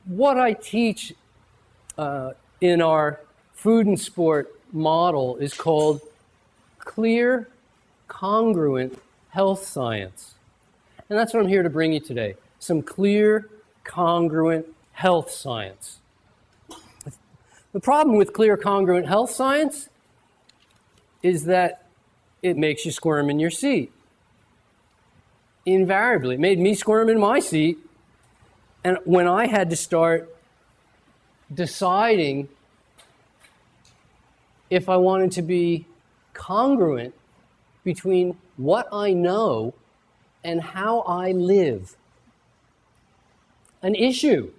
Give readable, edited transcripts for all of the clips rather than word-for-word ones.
what I teach in our food and sport model is called clear, congruent health science. And that's what I'm here to bring you today. Some clear, congruent health science. The problem with clear, congruent health science is that it makes you squirm in your seat. Invariably. It made me squirm in my seat. And when I had to start deciding if I wanted to be congruent between what I know and how I live. An issue.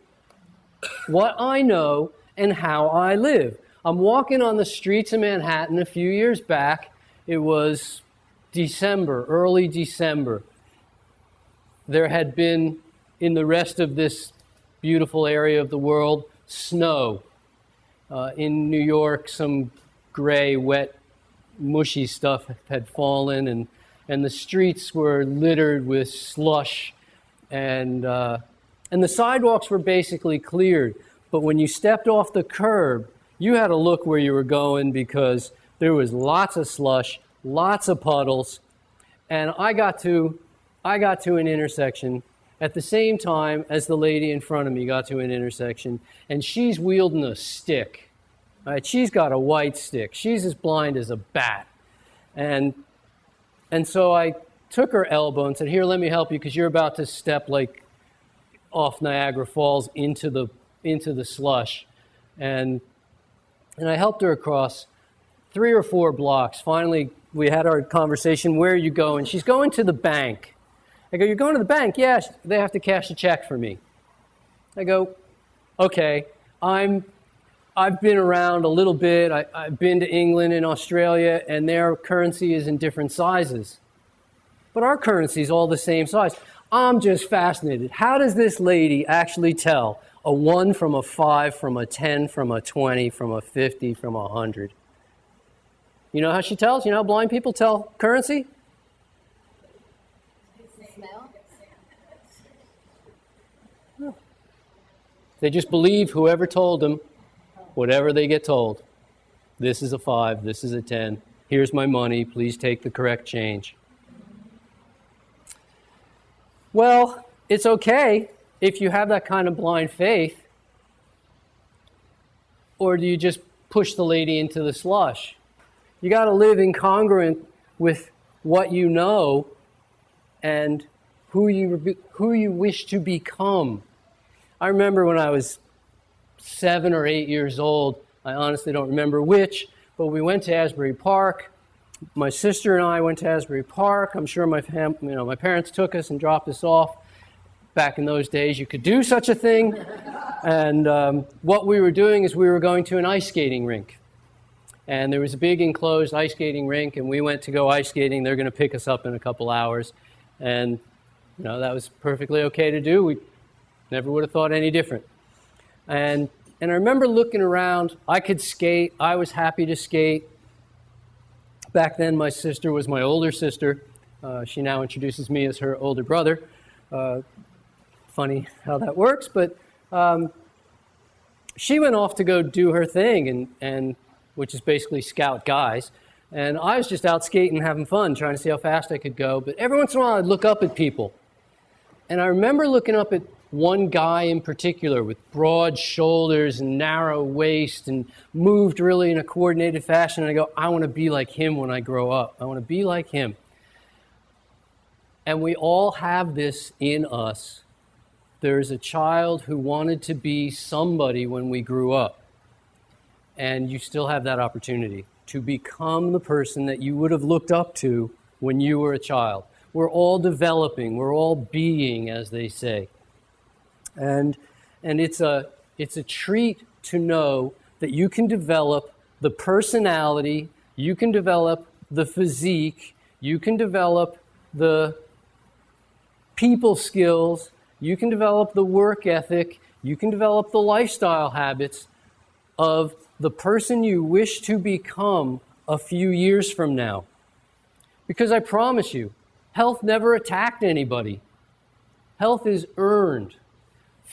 What I know and how I live. I'm walking on the streets of Manhattan a few years back. It was December, early December. There had been, in the rest of this beautiful area of the world, snow. In New York, some gray, wet, mushy stuff had fallen, and the streets were littered with slush, and the sidewalks were basically cleared. But when you stepped off the curb, you had to look where you were going because there was lots of slush, lots of puddles, and I got to an intersection at the same time as the lady in front of me got to an intersection, and she's wielding a stick. Right? She's got a white stick. She's as blind as a bat. And so I took her elbow and said, "Here, let me help you, because you're about to step like off Niagara Falls into the slush." And I helped her across 3 or 4 blocks. Finally, we had our conversation. "Where are you going?" "She's going to the bank." I go, "You're going to the bank?" "Yeah, they have to cash a check for me." I go, "Okay, I've been around a little bit. I've been to England and Australia, and their currency is in different sizes. But our currency is all the same size. I'm just fascinated. How does this lady actually tell a 1 from a 5, from a 10, from a 20, from a 50, from a 100? You know how she tells? You know how blind people tell currency? Smell. They just believe whoever told them, whatever they get told. This is a 5, this is a 10. Here's my money, please take the correct change. Well, it's okay if you have that kind of blind faith, or do you just push the lady into the slush? You got to live incongruent with what you know and who you wish to become. I remember when I was 7 or 8 years old, I honestly don't remember which, but we went to Asbury Park. My sister and I went to Asbury Park. I'm sure my parents took us and dropped us off. Back in those days, you could do such a thing. And what we were doing is we were going to an ice skating rink. And there was a big enclosed ice skating rink, and we went to go ice skating. They're going to pick us up in a couple hours. And that was perfectly okay to do. We never would have thought any different. And I remember looking around. I could skate. I was happy to skate. Back then, my sister was my older sister. She now introduces me as her older brother. Funny how that works, but she went off to go do her thing, and which is basically scout guys. And I was just out skating, having fun, trying to see how fast I could go. But every once in a while, I'd look up at people. And I remember looking up at one guy in particular with broad shoulders and narrow waist and moved really in a coordinated fashion. And I go, I want to be like him when I grow up. I want to be like him. And we all have this in us. There's a child who wanted to be somebody when we grew up. And you still have that opportunity to become the person that you would have looked up to when you were a child. We're all developing. We're all being, as they say. And it's a treat to know that you can develop the personality, you can develop the physique, you can develop the people skills, you can develop the work ethic, you can develop the lifestyle habits of the person you wish to become a few years from now. Because I promise you, health never attacked anybody. Health is earned.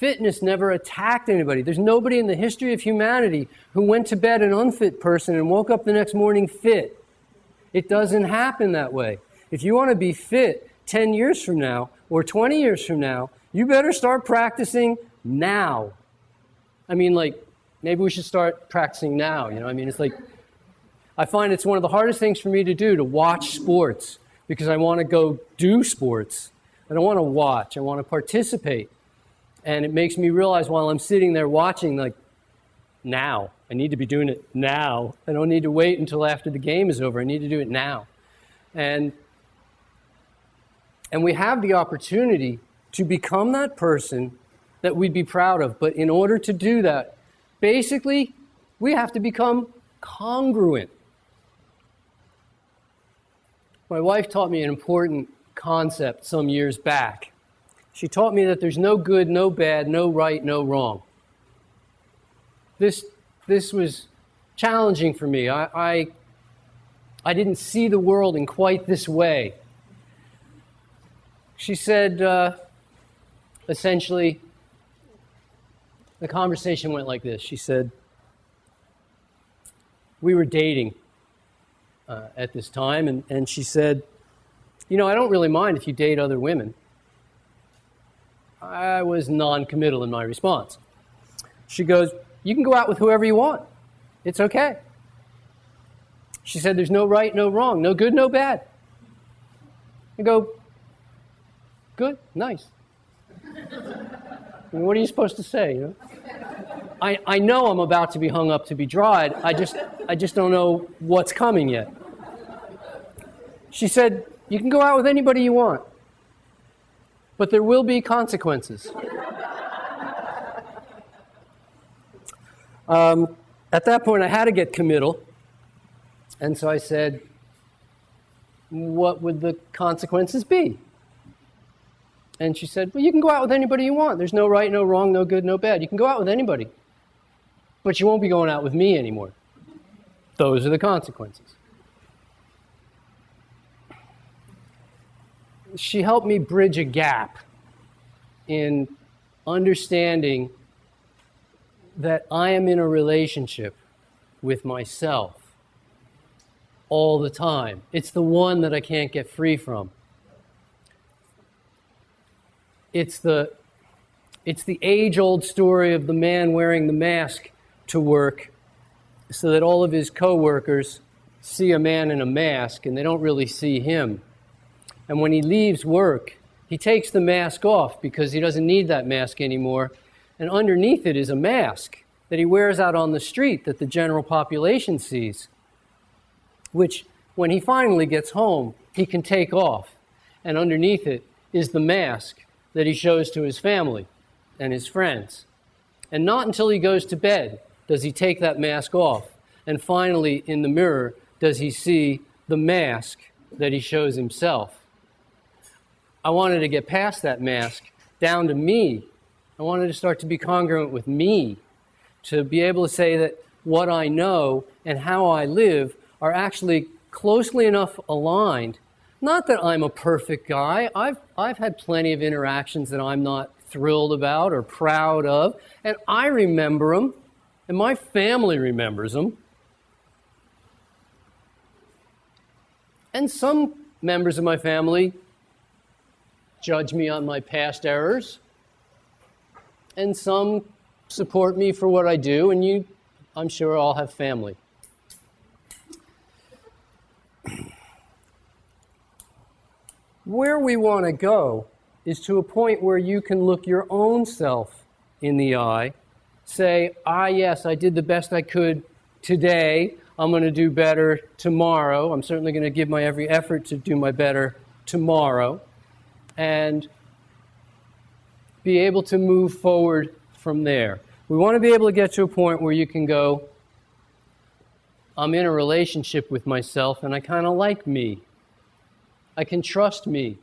Fitness never attacked anybody. There's nobody in the history of humanity who went to bed an unfit person and woke up the next morning fit. It doesn't happen that way. If you want to be fit 10 years from now or 20 years from now, you better start practicing now. I mean, like, maybe we should start practicing now. You know, I mean, it's like, I find it's one of the hardest things for me to do, to watch sports, because I want to go do sports. I don't want to watch. I want to participate. And it makes me realize while I'm sitting there watching, like, now. I need to be doing it now. I don't need to wait until after the game is over. I need to do it now. And we have the opportunity to become that person that we'd be proud of. But in order to do that, basically, we have to become congruent. My wife taught me an important concept some years back. She taught me that there's no good, no bad, no right, no wrong. This was challenging for me. I didn't see the world in quite this way. She said, essentially, the conversation went like this. She said, we were dating at this time, and she said, you know, I don't really mind if you date other women. I was non-committal in my response. She goes, you can go out with whoever you want. It's okay. She said, there's no right, no wrong, no good, no bad. I go, good, nice. I mean, what are you supposed to say? You know? I know I'm about to be hung up to be dried. I just don't know what's coming yet. She said, you can go out with anybody you want, but there will be consequences. At that point, I had to get committal. And so I said, what would the consequences be? And she said, well, you can go out with anybody you want. There's no right, no wrong, no good, no bad. You can go out with anybody. But you won't be going out with me anymore. Those are the consequences. She helped me bridge a gap in understanding that I am in a relationship with myself all the time. It's the one that I can't get free from. It's the age-old story of the man wearing the mask to work so that all of his coworkers see a man in a mask and they don't really see him. And when he leaves work, he takes the mask off because he doesn't need that mask anymore. And underneath it is a mask that he wears out on the street that the general population sees, which when he finally gets home, he can take off. And underneath it is the mask that he shows to his family and his friends. And not until he goes to bed does he take that mask off. And finally, in the mirror, does he see the mask that he shows himself. I wanted to get past that mask down to me. I wanted to start to be congruent with me, to be able to say that what I know and how I live are actually closely enough aligned. Not that I'm a perfect guy. I've had plenty of interactions that I'm not thrilled about or proud of, and I remember them, and my family remembers them. And some members of my family judge me on my past errors, and some support me for what I do, and I'm sure all have family. Where we want to go is to a point where you can look your own self in the eye, say, yes, I did the best I could today. I'm going to do better tomorrow. I'm certainly going to give my every effort to do my better tomorrow, and be able to move forward from there. We want to be able to get to a point where you can go, I'm in a relationship with myself and I kind of like me. I can trust me.